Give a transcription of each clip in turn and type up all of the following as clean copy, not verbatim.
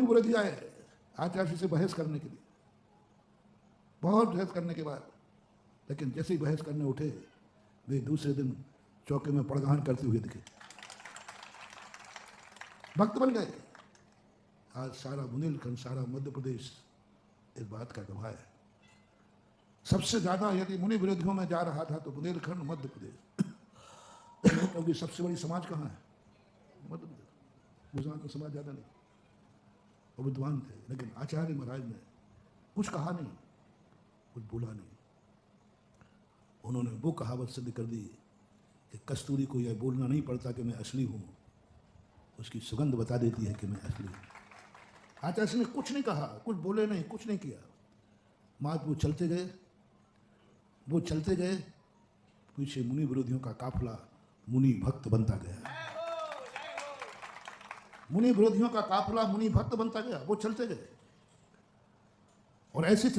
बोले दिया है आचार्य से बहस करने के लिए, बहुत बहस करने के बाद, लेकिन जैसे ही बहस करने उठे वे दूसरे दिन चौके में पड़गान करते हुए दिखे, भक्त बन गए। आज सारा बुंदेलखंड, सारा मध्य प्रदेश इस बात का गवाह है। सबसे ज्यादा यदि मुनि विरोधियों में जा रहा था तो बुंदेलखंड, मध्य प्रदेश, क्योंकि सबसे बड़ी समाज कहाँ है? मध्य प्रदेश। गुजरात में समाज ज्यादा नहीं, वो विद्वान थे, लेकिन आचार्य महाराज ने कुछ कहा नहीं, कुछ बोला नहीं। उन्होंने वो कहावत सिद्ध कर दी कि कस्तूरी को यह बोलना नहीं पड़ता कि मैं असली हूं, उसकी सुगंध बता देती है कि मैं असली हूं। आचार्य ने कुछ नहीं कहा, कुछ बोले नहीं, कुछ नहीं किया। मात वो चलते गए, पीछे मुनि विरोधियों का काफिला मुनि भक्त बनता गया। मुनि विरोधियों का काफिला मुनि भक्त बनता गया, वो चलते गए। और ऐसे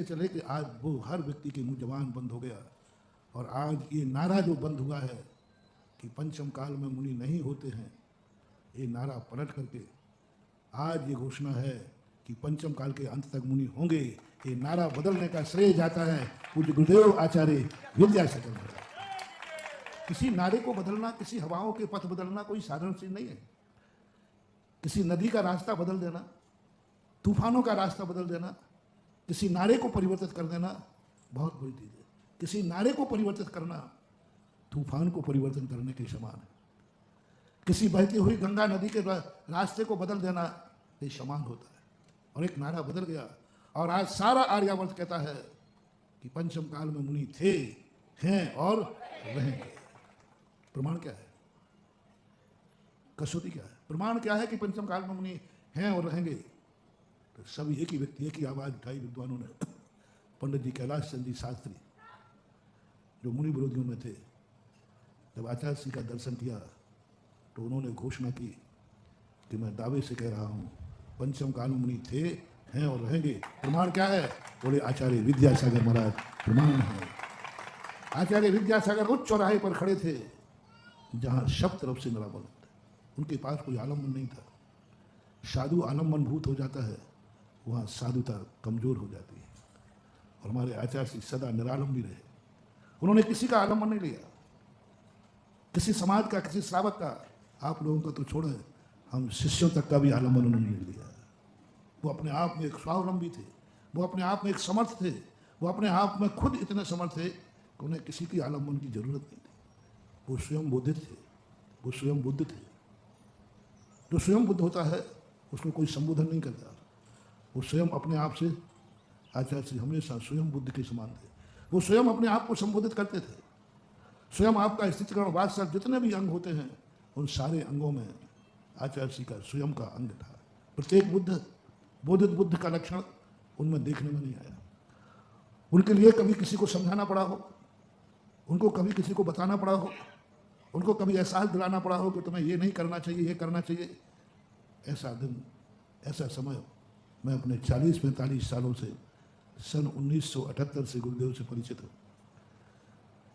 चले कि आज वो हर व्यक्ति की मुंह जबान बंद हो गया। और आज ये नारा जो बंद हुआ है कि पंचम काल में मुनि नहीं होते हैं, ये नारा पलट करके आज ये घोषणा है कि पंचम काल के अंत तक मुनि होंगे। ये नारा बदलने का श्रेय जाता है पूज्य गुरुदेव आचार्य विद्यासागर महाराज। किसी नारे को बदलना, किसी हवाओं के पथ बदलना कोई साधारण चीज नहीं है। किसी नदी का रास्ता बदल देना, तूफानों का रास्ता बदल देना, किसी नारे को परिवर्तित कर देना बहुत बड़ी चीज है। किसी नारे को परिवर्तित करना तूफान को परिवर्तन करने के समान है। किसी बहती हुई गंगा नदी के रास्ते को बदल देना ये समान होता है। और एक नारा बदल गया और आज सारा आर्यावर्त कहता है कि पंचम काल में मुनि थे, हैं और रहेंगे। प्रमाण क्या है? कसौटी क्या है? प्रमाण क्या है कि पंचम काल में मुनि हैं और रहेंगे? तो सभी एक ही व्यक्ति, एक ही आवाज उठाई विद्वानों ने। पंडित जी कैलाश चंद जी शास्त्री जो मुनि विरोधियों में थे, जब आचार्य श्री का दर्शन किया तो उन्होंने घोषणा की कि मैं दावे से कह रहा हूं पंचम काल में मुनि थे, हैं और रहेंगे। प्रमाण क्या है? बोले आचार्य विद्यासागर महाराज प्रमाण है। आचार्य विद्यासागर उस चौराहे पर खड़े थे जहां सब तरफ से निराबंद थे। उनके पास कोई आलम्बन नहीं था। साधु आलम्बन भूत हो जाता है, वहां साधुता कमजोर हो जाती है। और हमारे आचार्य श्री सदा निरालंबी रहे। उन्होंने किसी का आलम्बन नहीं लिया, किसी समाज का, किसी श्रावक का, आप लोगों का तो छोड़े, हम शिष्यों तक का भी आलम्बन उन्होंने नहीं लिया। वो अपने आप में एक स्वावलंबी थे, वो अपने आप में एक समर्थ थे, वो अपने आप में खुद इतने समर्थ थे कि उन्हें किसी की आलम्बन की जरूरत नहीं थी। वो स्वयं बोधित थे, वो स्वयं बुद्ध थे। जो स्वयं बुद्ध होता है उसको कोई संबोधन नहीं करता। वो स्वयं अपने आप से, आचार्य श्री हमेशा स्वयं बुद्ध के समान थे। वो स्वयं अपने आप को संबोधित करते थे। स्वयं आपका स्थितिकरण वात्सल जितने भी अंग होते हैं, उन सारे अंगों में आचार्य श्री का स्वयं का अंग था। प्रत्येक बुद्ध, बोधित बुद्ध का लक्षण उनमें देखने में नहीं आया। उनके लिए कभी किसी को समझाना पड़ा हो, उनको कभी किसी को बताना पड़ा हो, उनको कभी एहसास दिलाना पड़ा हो कि तुम्हें ये नहीं करना चाहिए, ये करना चाहिए। ऐसा दिन, ऐसा समय मैं अपने 40-45 सालों से, सन 1978 से गुरुदेव से परिचित हूँ।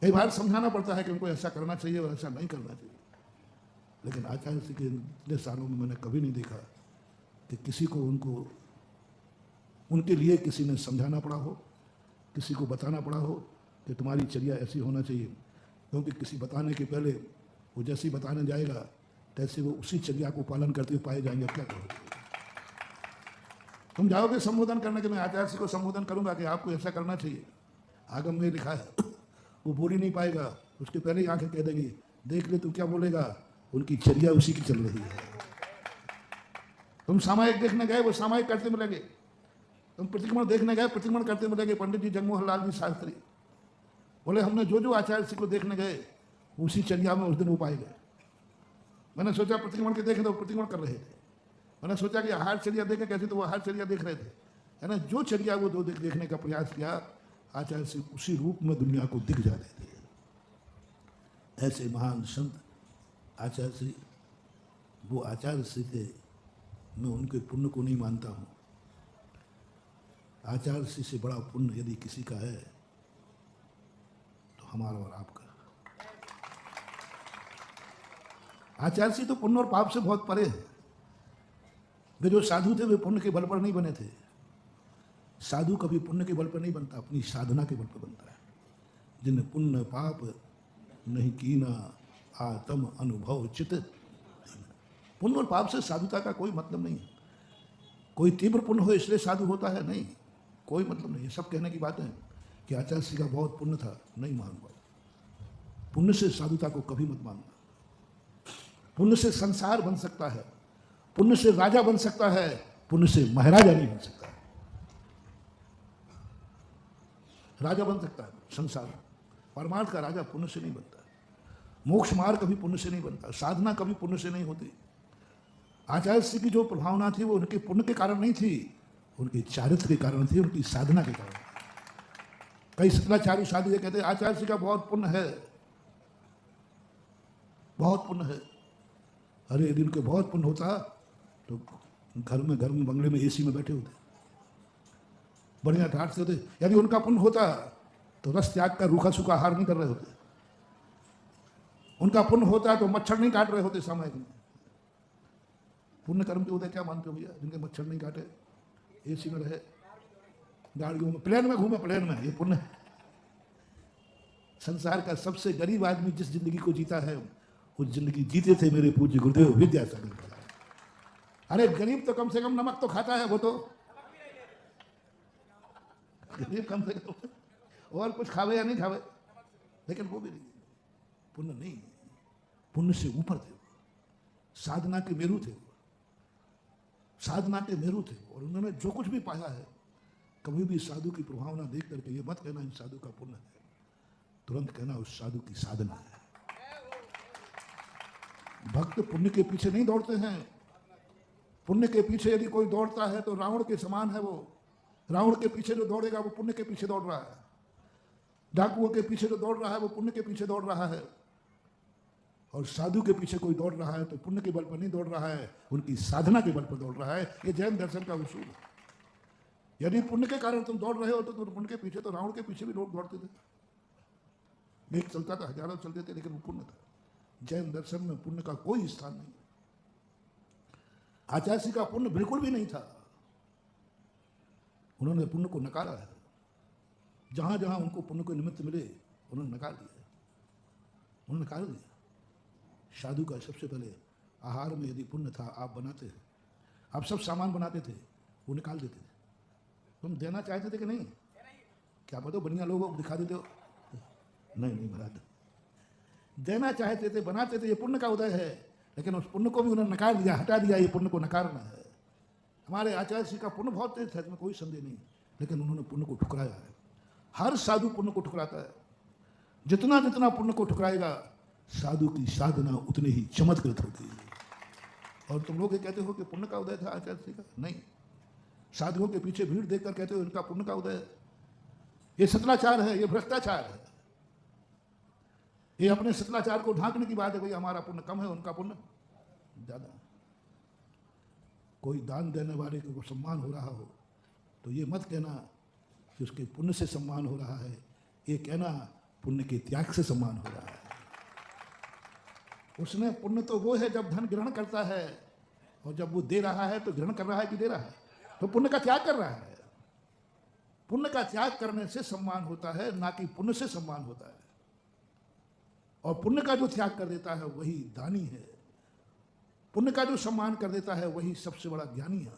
कई बार समझाना पड़ता है कि उनको ऐसा करना चाहिए और ऐसा नहीं करना चाहिए, लेकिन आचार्य श्री के इतने सालों में मैंने कभी नहीं देखा कि किसी को उनके लिए किसी ने समझाना पड़ा हो, किसी को बताना पड़ा हो कि तुम्हारी चर्या ऐसी होना चाहिए। क्योंकि किसी बताने के पहले वो जैसे ही बताने जाएगा तैसे वो उसी चर्या को पालन करते हुए पाए जाएंगे। क्या करोगे? तुम जाओगे संबोधन करने के, मैं आचार्य श्री को संबोधन करूंगा कि आपको ऐसा करना चाहिए, आगम में लिखा है, वो बोल ही नहीं पाएगा, उसके पहले ही आंखें कह देंगी देख ले तू क्या बोलेगा, उनकी चर्या उसी की चल रही है। तुम सामायिक देखने गए, वो सामायिक करते मिलेंगे। तुम प्रतिक्रमण देखने गए, प्रतिक्रमण करते मिलेंगे। पंडित जी जगमोहन लाल जी शास्त्री बोले हमने जो जो आचार्य श्री को देखने गए उसी चर्या में उस दिन वो पाए गए। मैंने सोचा प्रतिक्रमण के देखे तो प्रतिक्रमण कर रहे थे, मैंने सोचा कि आहार चर्या देखे कैसे, तो वो आहार चर्या देख रहे थे। है ना, जो चर्या वो दो देखने का प्रयास किया, आचार्य श्री उसी रूप में दुनिया को दिख जा रहे थे। ऐसे महान संत आचार्य श्री, वो आचार्य श्री थे। मैं उनके पुण्य को नहीं मानता हूँ। आचार्य श्री से बड़ा पुण्य यदि किसी का है तो हमारा और आपका। आचार्य श्री तो पुण्य और पाप से बहुत परे है। वे जो साधु थे वे पुण्य के बल पर नहीं बने थे। साधु कभी पुण्य के बल पर नहीं बनता, अपनी साधना के बल पर बनता है। जिन पुण्य पाप नहीं कीना आत्म अनुभव चित। पुण्य और पाप से साधुता का कोई मतलब नहीं है। कोई तीव्र पुण्य हो इसलिए साधु होता है, नहीं, कोई मतलब नहीं। ये सब कहने की बात है कि आचार्य श्री का बहुत पुण्य था, नहीं मानूंगा। पुण्य से साधुता को कभी मत मानना। पुण्य से संसार बन सकता है, पुण्य से राजा बन सकता है, पुण्य से महाराजा नहीं बन सकता। राजा बन सकता है संसार, परमार्थ का राजा पुण्य से नहीं बनता। मोक्ष मार्ग कभी पुण्य से नहीं बनता, साधना कभी पुण्य से नहीं होती। आचार्य श्री की जो प्रभावना थी वो उनके पुण्य के कारण नहीं थी, उनके चारित्र के कारण थी, उनकी साधना के कारण। कई सतलाचारी साधु ये कहते हैं आचार्य श्री का बहुत पुण्य है, बहुत पुण्य है। अरे यदि उनके बहुत पुण्य होता तो घर में बंगले में एसी में बैठे होते, बढ़िया ठाट से होते। यदि उनका पुण्य होता तो रस त्याग का रूखा सूखा आहार नहीं कर रहे होते। उनका पुण्य होता तो मच्छर नहीं काट रहे होते सामयिक में। पुण्य कर्म के उदय क्या मानते हो भैया, जिनके मच्छर नहीं काटे, एसी में रहे, गाड़ियों में, प्लेन में घूमे, प्लेन में, ये पुण्य है। संसार का सबसे गरीब आदमी जिस जिंदगी को जीता है उस जिंदगी जीते थे मेरे पूज्य गुरुदेव विद्यासागर। अरे गरीब तो कम से कम नमक तो खाता है, वो तो गरीब कम से कम और कुछ खावे या नहीं खावे, लेकिन वो भी नहीं। पुण्य नहीं, पुण्य से ऊपर थे, साधना के मेरू थे, साधना के मेरू थे। और उन्होंने जो कुछ भी पाया है, कभी भी साधु की प्रभावना देख करके ये मत कहना इन साधु का पुण्य है, तुरंत कहना उस साधु की साधना है। भक्त पुण्य के पीछे नहीं दौड़ते हैं। पुण्य के पीछे यदि कोई दौड़ता है तो रावण के समान है वो। रावण के पीछे जो दौड़ेगा वो पुण्य के पीछे दौड़ रहा है। डाकुओं के पीछे जो दौड़ रहा है वो पुण्य के पीछे दौड़ रहा है। और साधु के पीछे कोई दौड़ रहा है तो पुण्य के बल पर नहीं दौड़ रहा है, उनकी साधना के बल पर दौड़ रहा है। ये जैन दर्शन का उसूल है। यदि पुण्य के कारण तुम दौड़ रहे हो तो पुण्य के पीछे, तो रावण के पीछे भी लोग दौड़ते थे। एक चलता था, हजारों चलते थे, लेकिन वो पुण्य था। जैन दर्शन में पुण्य का कोई स्थान नहीं। आचार्य श्री का पुण्य बिल्कुल भी नहीं था। उन्होंने पुण्य को नकारा है। जहां जहां उनको पुण्य को निमित्त मिले उन्होंने नकार दिया, उन्होंने नकार दिया। साधु का सबसे पहले आहार में यदि पुण्य था, आप बनाते हैं, आप सब सामान बनाते थे, वो निकाल देते थे। तुम देना चाहते थे कि नहीं? क्या पता बढ़िया लोगों को दिखा देते हो, नहीं बनाते। देना चाहते थे, बनाते थे, ये पुण्य का उदय है। लेकिन उस पुण्य को भी उन्होंने नकार दिया, हटा दिया। ये पुण्य को नकारना है। हमारे आचार्य श्री का पुण्य बहुत तेज था, इसमें कोई संदेह नहीं, लेकिन उन्होंने पुण्य को ठुकराया है। हर साधु पुण्य को ठुकराता है। जितना जितना पुण्य को ठुकराएगा, साधु की साधना उतनी ही चमत्कृत होती है। और तुम लोग ये कहते हो कि पुण्य का उदय था आचार्य श्री का, नहीं। साधुओं के पीछे भीड़ देखकर कहते हो इनका पुण्य का उदय है। ये सतलाचार है, ये भ्रष्टाचार है। ये अपने सतलाचार को ढांकने की बात है। भाई हमारा पुण्य कम है, उनका पुण्य ज्यादा। कोई दान देने वाले को सम्मान हो रहा हो तो ये मत कहना कि उसके पुण्य से सम्मान हो रहा है, ये कहना पुण्य के त्याग से सम्मान हो रहा है। उसने पुण्य तो वो है जब धन ग्रहण करता है, और जब वो दे रहा है तो ग्रहण कर रहा है कि दे रहा है, तो पुण्य का त्याग कर रहा है। पुण्य का त्याग करने से सम्मान होता है, ना कि पुण्य से सम्मान होता है। और पुण्य का जो त्याग कर देता है वही दानी है। पुण्य का जो सम्मान कर देता है वही सबसे बड़ा ज्ञानी है।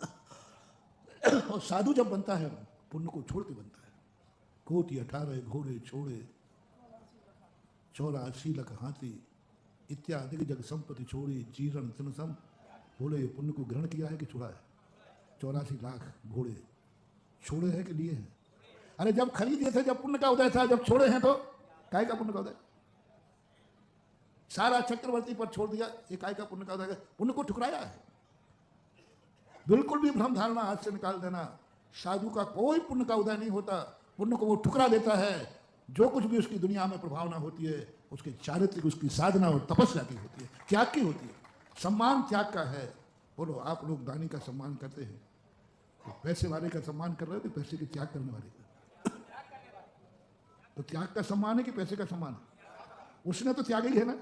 और साधु जब बनता है पुण्य को छोड़ के बनता है। कोटि 18 घोड़े छोड़े, 84 लाख हाथी इत्यादि जग संपत्ति छोड़ी, जीरण तिनसम। बोले पुण्य को ग्रहण किया है कि छोड़ा है? 84 लाख घोड़े छोड़े हैं कि लिए हैं? अरे जब खरीदे थे, जब पुण्य का उदय था, जब छोड़े हैं तो काय का पुण्य का उदय? सारा चक्रवर्ती पर छोड़ दिया, ये काय का पुण्य का उदय? पुण्य को ठुकराया है। बिल्कुल भी भ्रम धारणा आज से निकाल देना। साधु का कोई पुण्य का उदय नहीं होता, पुण्य को वो ठुकरा देता है। जो कुछ भी उसकी दुनिया में प्रभावना होती है उसके चारित्रिक, उसकी साधना और तपस्या की होती है, त्याग की होती है। सम्मान त्याग का है। बोलो, आप लोग दानी का सम्मान करते हैं तो पैसे वाले का सम्मान कर रहे हो कि पैसे के त्याग करने वाले का? तो त्याग का सम्मान है कि पैसे का सम्मान है? उसने तो त्याग ही है ना।